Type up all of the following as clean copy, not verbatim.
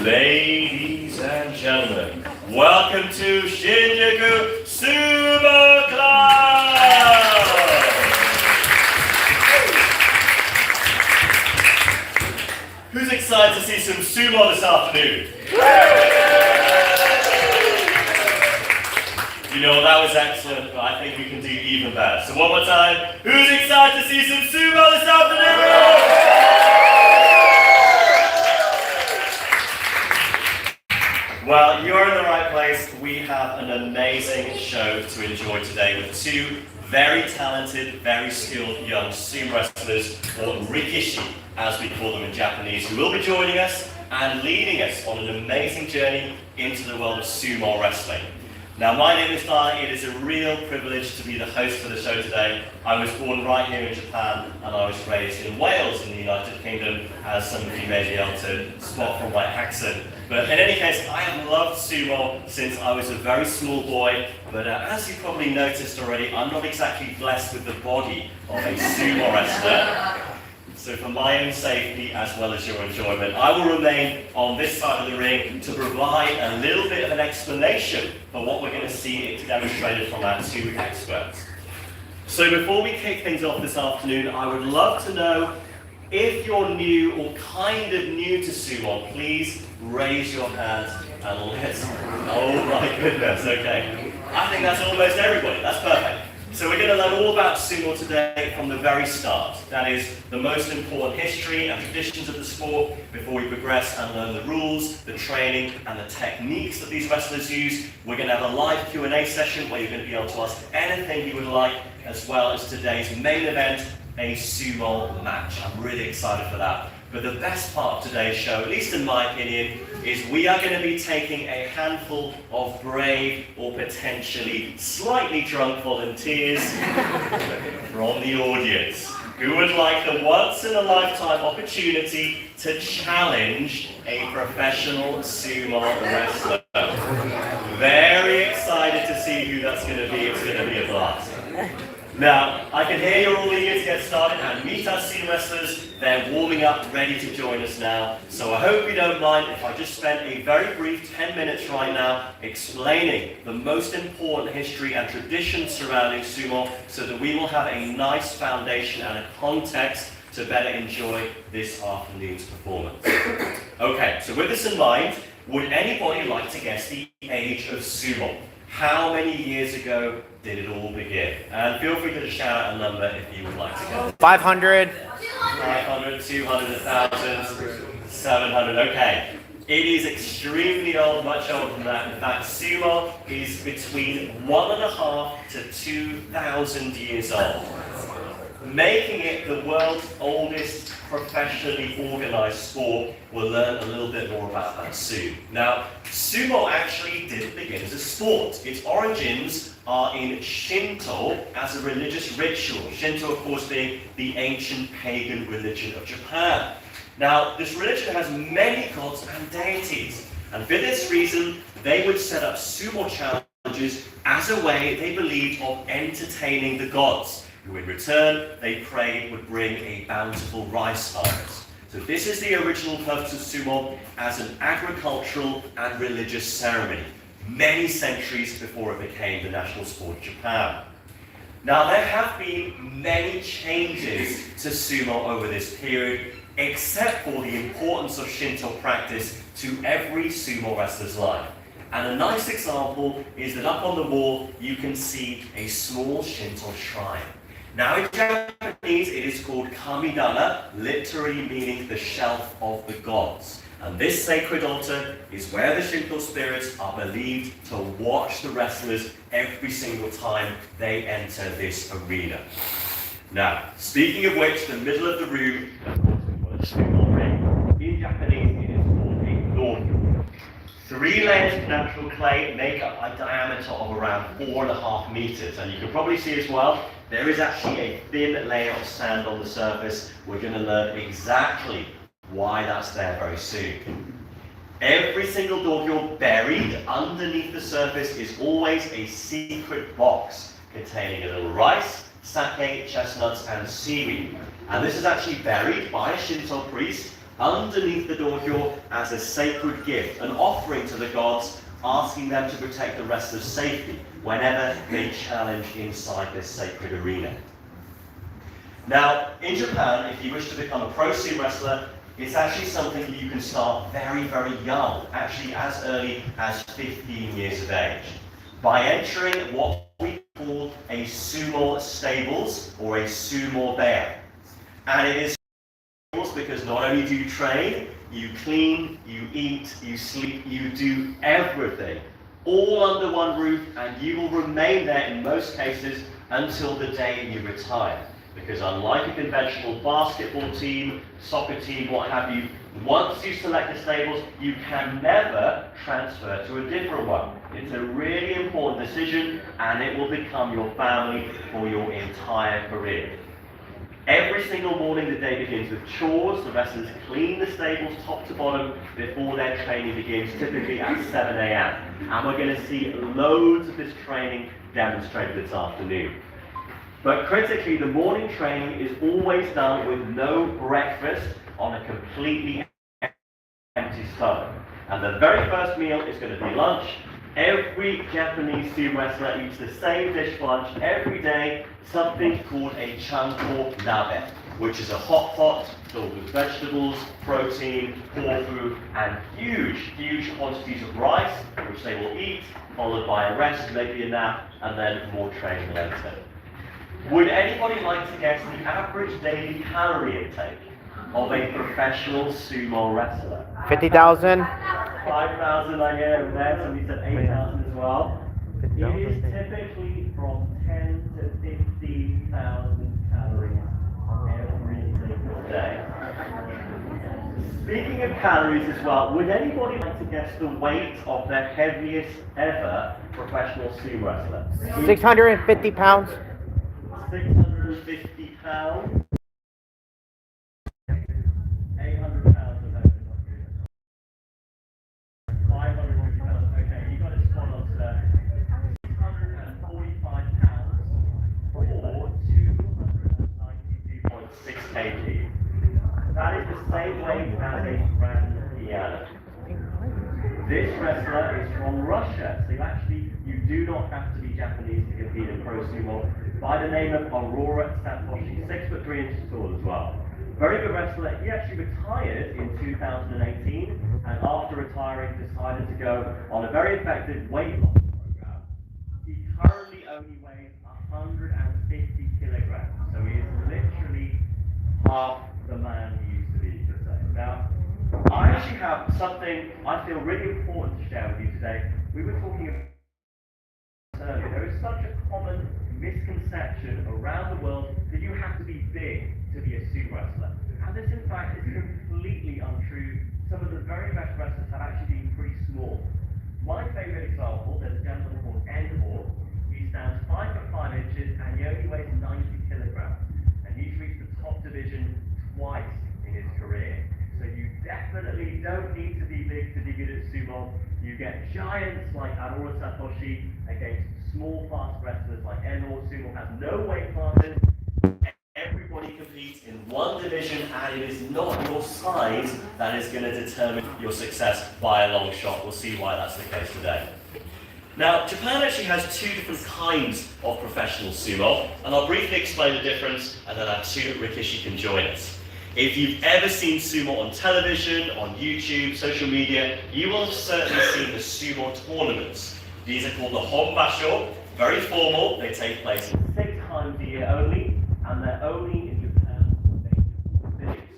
Ladies and gentlemen, welcome to Shinjuku Sumo Club! Who's excited to see some sumo this afternoon? You know, that was excellent, but I think we can do even better. So one more time, who's excited to see some sumo this afternoon? Well, you're in the right place. We have an amazing show to enjoy today with two very talented, very skilled young sumo wrestlers, or rikishi, as we call them in Japanese, who will be joining us and leading us on an amazing journey into the world of sumo wrestling. Now, my name is Guy. It is a real privilege to be the host for the show today. I was born right here in Japan, and I was raised in Wales in the United Kingdom, as some of you may be able to spot from my accent. But in any case, I have loved sumo since I was a very small boy, but as you probably noticed already, I'm not exactly blessed with the body of a sumo wrestler. So for my own safety, as well as your enjoyment, I will remain on this side of the ring to provide a little bit of an explanation for what we're going to see demonstrated from our two experts. So before we kick things off this afternoon, I would love to know if you're new or kind of new to sumo, please raise your hand and let's... Oh my goodness, okay. I think that's almost everybody, that's perfect. So we're going to learn all about sumo today from the very start. That is, the most important history and traditions of the sport before we progress and learn the rules, the training, and the techniques that these wrestlers use. We're going to have a live Q&A session where you're going to be able to ask anything you would like, as well as today's main event, a sumo match. I'm really excited for that. But the best part of today's show, at least in my opinion, is we are going to be taking a handful of brave or potentially slightly drunk volunteers from the audience who would like the once-in-a-lifetime opportunity to challenge a professional sumo wrestler. Very excited to see who that's going to be. It's going to be a blast. Now, I can hear you're all eager to get started and meet our sumo wrestlers. They're warming up, ready to join us now. So I hope you don't mind if I just spend a very brief 10 minutes right now explaining the most important history and traditions surrounding sumo so that we will have a nice foundation and a context to better enjoy this afternoon's performance. Okay, so with this in mind, would anybody like to guess the age of sumo? How many years ago did it all begin? And feel free to shout out a number if you would like to go. 500. 500, 200, 1,000, 700, okay. It is extremely old, much older than that. In fact, sumo is between 1,500 to 2,000 years old, making it the world's oldest professionally organized sport. We'll learn a little bit more about that soon. Now, sumo actually didn't begin as a sport. Its origins are in Shinto as a religious ritual. Shinto, of course, being the ancient pagan religion of Japan. Now, this religion has many gods and deities, and for this reason, they would set up sumo challenges as a way, they believed, of entertaining the gods, who in return, they prayed would bring a bountiful rice harvest. So this is the original purpose of sumo as an agricultural and religious ceremony, many centuries before it became the national sport of Japan. Now, there have been many changes to sumo over this period, except for the importance of Shinto practice to every sumo wrestler's life. And a nice example is that up on the wall, you can see a small Shinto shrine. Now in Japanese, it is called kamidana, literally meaning the shelf of the gods. And this sacred altar is where the Shinto spirits are believed to watch the wrestlers every single time they enter this arena. Now, speaking of which, the middle of the room, of course, in Japanese, it is called a dojo. 3 layers of natural clay make up a diameter of around 4.5 meters. And you can probably see as well, there is actually a thin layer of sand on the surface. We're going to learn exactly why that's there very soon. Every single dojo buried underneath the surface is always a secret box containing a little rice, sake, chestnuts, and seaweed. And this is actually buried by a Shinto priest underneath the dojo as a sacred gift, an offering to the gods, asking them to protect the wrestlers' safety whenever they challenge inside this sacred arena. Now, in Japan, if you wish to become a pro sumo wrestler, it's actually something you can start very, very young, actually as early as 15 years of age, by entering what we call a sumo stables or a sumo bear. And it is because not only do you train, you clean, you eat, you sleep, you do everything, all under one roof, and you will remain there in most cases until the day you retire. Because unlike a conventional basketball team, soccer team, what have you, once you select the stables, you can never transfer to a different one. It's a really important decision, and it will become your family for your entire career. Every single morning the day begins with chores. The wrestlers clean the stables top to bottom before their training begins, typically at 7 a.m. And we're going to see loads of this training demonstrated this afternoon. But critically, the morning training is always done with no breakfast on a completely empty stomach. And the very first meal is going to be lunch. Every Japanese sumo wrestler eats the same dish for lunch every day, something called a chanko nabe, which is a hot pot filled with vegetables, protein, tofu, and huge quantities of rice, which they will eat, followed by a rest, maybe a nap, and then more training later. Would anybody like to guess the average daily calorie intake of a professional sumo wrestler? 50,000. 5,000 I hear over there, somebody said 8,000 as well. It is typically from 10 to 15,000 calories every single day. Speaking of calories as well, would anybody like to guess the weight of the heaviest ever professional sumo wrestler? 650 pounds. 650 pounds. 800 pounds of that. 550 pounds. Okay, you got it spot on, sir. 645 pounds or 292.6 kg. That is the same weight as a grand piano. This wrestler is from Russia, so you do not have to be Japanese to compete in pro sumo. By the name of Aurora Satoshi, 6'3" tall as well. Very good wrestler. He actually retired in 2018, and after retiring decided to go on a very effective weight loss program. He currently only weighs 150 kilograms, so he is literally half the man he used to be, per se. Now, I actually have something I feel really important to share with you today. We were talking about earlier. There is such a common misconception around the world that you have to be big to be a sumo wrestler. And this, in fact, is completely untrue. Some of the very best wrestlers have actually been pretty small. My favorite example, there's a gentleman called Endor. He stands 5'5" and he only weighs 90 kilograms. And he's reached the top division twice in his career. So you definitely don't need to be big to be good at sumo. You get giants like Aurora Satoshi against small, fast wrestlers like Endor. Sumo has no weight classes. Everybody competes in one division, and it is not your size that is going to determine your success by a long shot. We'll see why that's the case today. Now, Japan actually has two different kinds of professional sumo, and I'll briefly explain the difference, and then our two Rikishi can join us. If you've ever seen sumo on television, on YouTube, social media, you will have certainly seen the sumo tournaments. These are called the Honbasho, very formal. They take place 6 times a year only, and they're only in Japan's major cities.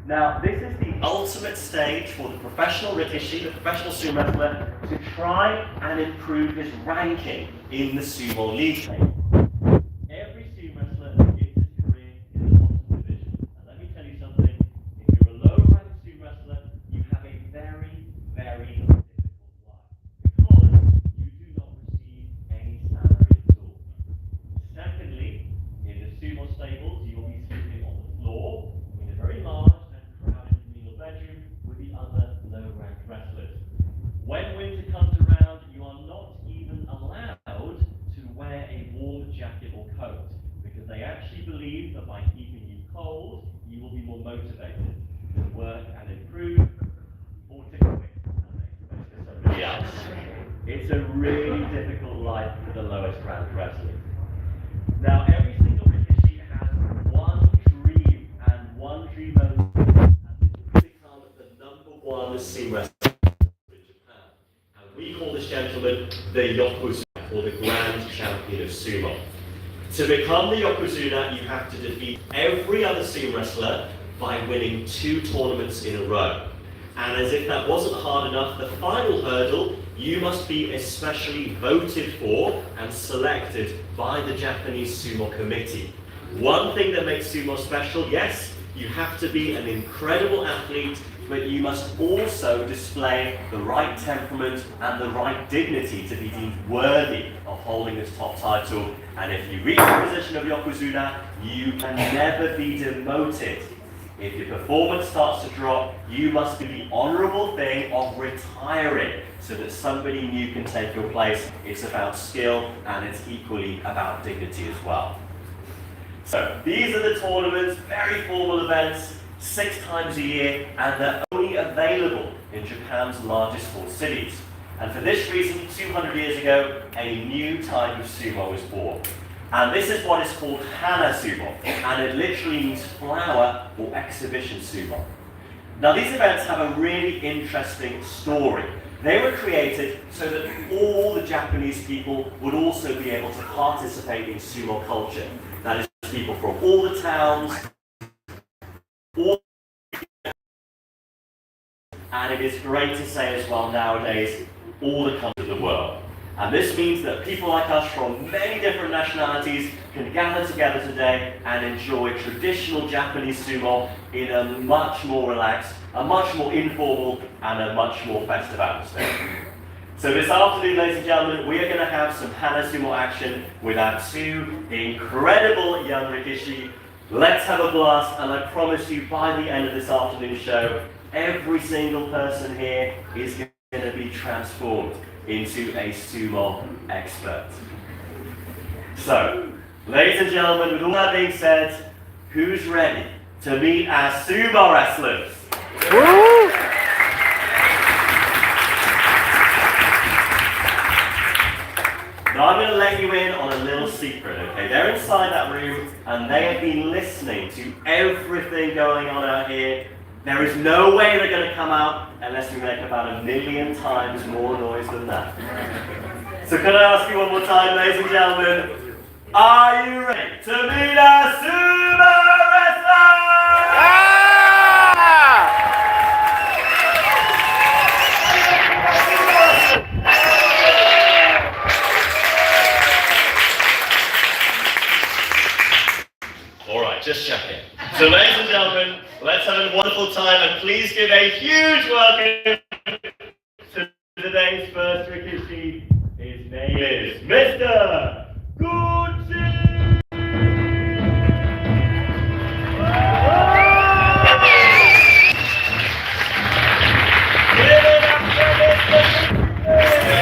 Now, this is the ultimate stage for the professional Rikishi, the professional sumo wrestler, to try and improve his ranking in the sumo league table. Every sumo wrestler begins his career in the bottom division. And let me tell you something, if you're a low-ranked sumo wrestler, you have a very, very difficult life, because you do not receive any salary at all. Secondly, in the sumo stables, you will be sleeping on the floor in a very large and crowded communal bedroom with the other low-ranked wrestlers. When winter comes around, you are not even allowed to wear a warm jacket or coat, because they actually believe that by keeping you cold, you will be more motivated. can work and improve, or to quit and make space for somebody else. It's a really difficult life for the lowest rank wrestlers. Now, every single Rikishi has one dream and one dream only, and this is to become the #1 sumo wrestler in Japan. And we call this gentleman the Yokozuna, or the Grand Champion of Sumo. To become the Yokozuna, you have to defeat every other sumo wrestler by winning 2 tournaments in a row. And as if that wasn't hard enough, the final hurdle, you must be especially voted for and selected by the Japanese Sumo Committee. One thing that makes sumo special, yes, you have to be an incredible athlete, but you must also display the right temperament and the right dignity to be deemed worthy of holding this top title. And if you reach the position of Yokozuna, you can never be demoted. If your performance starts to drop, you must do the honourable thing of retiring so that somebody new can take your place. It's about skill and it's equally about dignity as well. So these are the tournaments, very formal events, 6 times a year, and they're only available in Japan's largest 4 cities. And for this reason, 200 years ago, a new type of sumo was born. And this is what is called Hana Sumo, and it literally means flower or exhibition sumo. Now these events have a really interesting story. They were created so that all the Japanese people would also be able to participate in sumo culture. That is, people from all the towns, and it is great to say as well nowadays, all the countries of the world. And this means that people like us from many different nationalities can gather together today and enjoy traditional Japanese sumo in a much more relaxed, a much more informal, and a much more festive atmosphere. So this afternoon, ladies and gentlemen, we are going to have some Hana Sumo action with our 2 incredible young Rikishi. Let's have a blast, and I promise you by the end of this afternoon show, every single person here is going to be transformed into a sumo expert. So, ladies and gentlemen, with all that being said, who's ready to meet our sumo wrestlers? Woo! Now I'm going to let you in on a little secret, okay? They're inside that room and they have been listening to everything going on out here. There is no way they're going to come out unless we make about 1 million times more noise than that. So can I ask you one more time, ladies and gentlemen, are you ready to meet our sumo wrestlers? All right, just checking. So ladies and gentlemen, let's have a wonderful time and please give a huge welcome to today's first Rikishi. His name is Mr. Gucci! Give it up for Mr.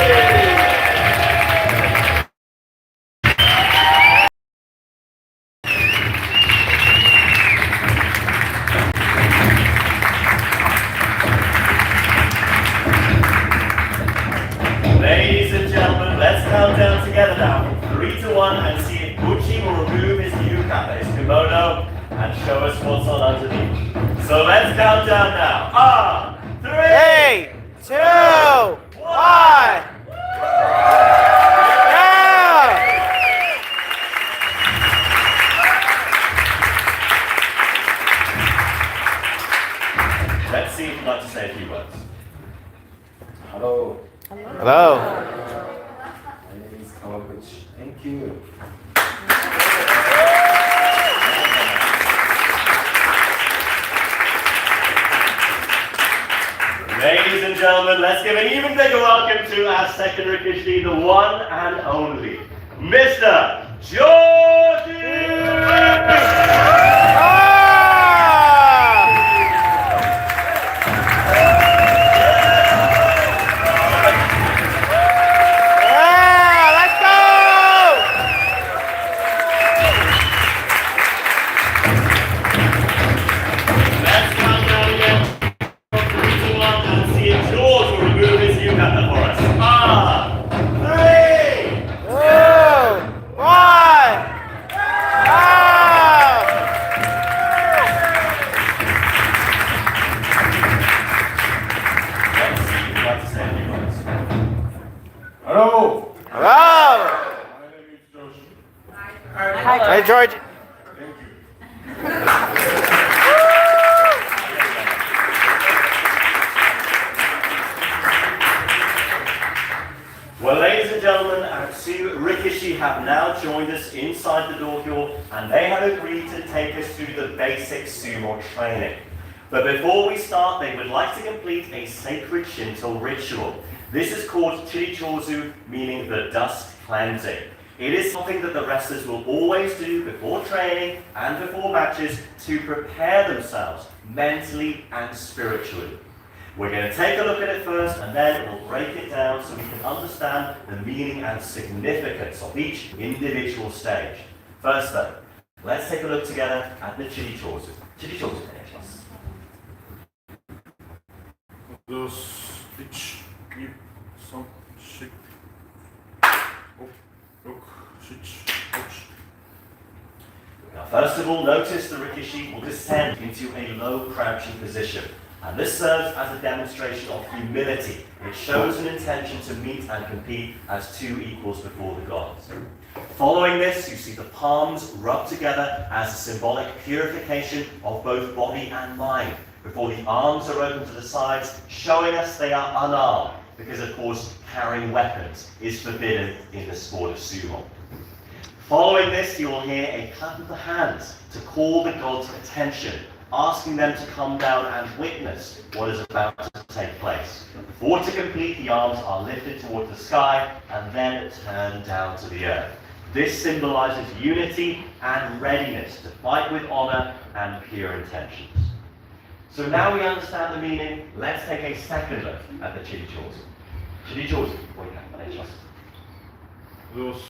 Ladies and gentlemen, let's count down together now from 3 to 1 and see if Gucci will remove his yukata, his kimono, and show us what's on underneath. So let's count down now. 3, 2, 1. Let's see if you'd like to say a few words. Hello. Hello. My name is Kawaguchi. Thank you. Ladies and gentlemen, let's give an even bigger welcome to our second Rikishi, the one and only, Mr. Georgie! Let's count down Hi, George. Well, ladies and gentlemen, our two Rikishi have now joined us inside the dojo, and they have agreed to take us through the basic sumo training. But before we start, they would like to complete a sacred Shinto ritual. This is called chirichozu, meaning the dust cleansing. It is something that the wrestlers will always do before training and before matches to prepare themselves mentally and spiritually. We're going to take a look at it first, and then we'll break it down so we can understand the meaning and significance of each individual stage. First though, let's take a look together at the chirichozu. Chirichozu, please. 1, 2, 3, 4, 5, 6, 8. Now, first of all, notice the Rikishi will descend into a low crouching position. And this serves as a demonstration of humility. It shows an intention to meet and compete as two equals before the gods. Following this, you see the palms rubbed together as a symbolic purification of both body and mind, before the arms are open to the sides, showing us they are unarmed, because of course carrying weapons is forbidden in the sport of sumo. Following this, you will hear a clap of the hands to call the gods' attention, asking them to come down and witness what is about to take place. For to complete, the arms are lifted towards the sky and then turned down to the earth. This symbolizes unity and readiness to fight with honor and pure intentions. So now we understand the meaning, let's take a second look at the chirichozu. Chirichozu, もう一回お願いします。 2